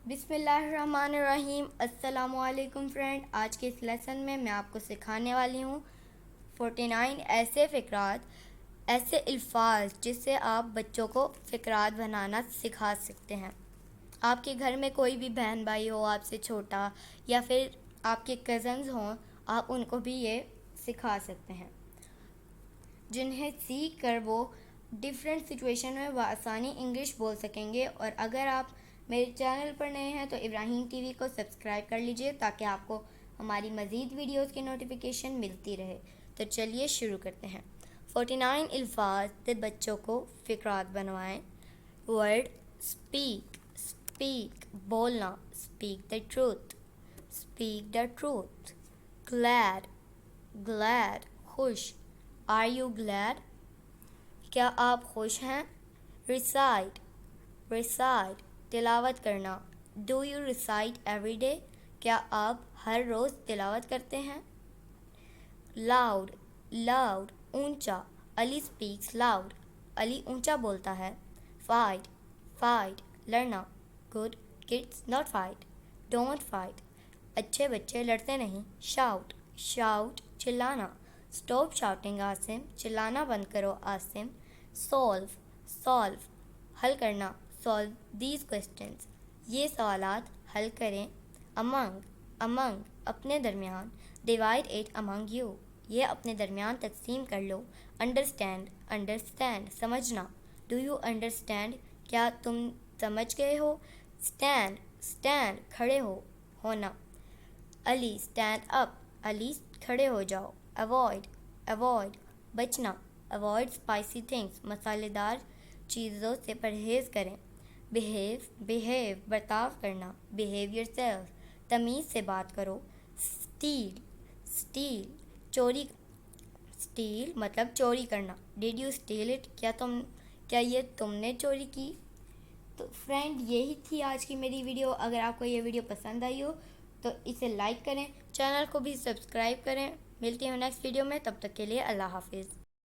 بسم اللہ الرحمن الرحیم۔ السلام علیکم فرینڈ، آج کے اس لیسن میں آپ کو سکھانے والی ہوں 49 ایسے فقرات، ایسے الفاظ جس سے آپ بچوں کو فقرات بنانا سکھا سکتے ہیں۔ آپ کے گھر میں کوئی بھی بہن بھائی ہو آپ سے چھوٹا، یا پھر آپ کے کزنز ہوں، آپ ان کو بھی یہ سکھا سکتے ہیں، جنہیں سیکھ کر وہ ڈیفرنٹ سچویشن میں بآسانی انگلش بول سکیں گے۔ اور اگر آپ میرے چینل پر نئے ہیں تو ابراہیم ٹی وی کو سبسکرائب کر لیجئے تاکہ آپ کو ہماری مزید ویڈیوز کی نوٹیفیکیشن ملتی رہے۔ تو چلیے شروع کرتے ہیں۔ 49 الفاظ سے بچوں کو فقرات بنوائیں۔ ورڈ: اسپیک، اسپیک بولنا، speak the truth, speak the truth. Glad, glad خوش، آر یو گلیڈ؟ کیا آپ خوش ہیں؟ ریسائٹ، ریسائٹ تلاوت کرنا، do you recite every day? کیا آپ ہر روز تلاوت کرتے ہیں؟ لاؤڈ، لاؤڈ اونچا، علی اسپیکس لاؤڈ، علی اونچا بولتا ہے۔ فائٹ، فائٹ لڑنا، good kids not fight, don't fight اچھے بچے لڑتے نہیں۔ شاؤٹ، شاؤٹ چلانا، اسٹاپ شاؤٹنگ عاصم، چلانا بند کرو عاصم۔ سولو، سولو حل کرنا، سولو دیز کوسچنز، یہ سوالات حل کریں۔ امنگ، امنگ اپنے درمیان، ڈیوائڈ اٹ امنگ یو، یہ اپنے درمیان تقسیم کر لو۔ انڈرسٹینڈ، انڈرسٹینڈ سمجھنا، ڈو یو انڈرسٹینڈ؟ کیا تم سمجھ گئے ہو؟ اسٹینڈ، اسٹینڈ کھڑے ہو، ہونا۔ علی اسٹینڈ اپ، علی کھڑے ہو جاؤ۔ اوائڈ، اوائڈ بچنا، اوائڈ اسپائسی تھنگس، مسالے دار چیزوں سے پرہیز کریں۔ بہیو، بہیو برتاؤ کرنا، بہیو یور سیلف، تمیز سے بات کرو۔ اسٹیل، اسٹیل چوری، اسٹیل مطلب چوری کرنا۔ Did you steal it? کیا یہ تم نے چوری کی؟ تو فرینڈ یہی تھی آج کی میری ویڈیو۔ اگر آپ کو یہ ویڈیو پسند آئی ہو تو اسے لائک کریں، چینل کو بھی سبسکرائب کریں۔ ملتی ہوں نیکسٹ ویڈیو میں، تب تک کے لیے اللہ حافظ۔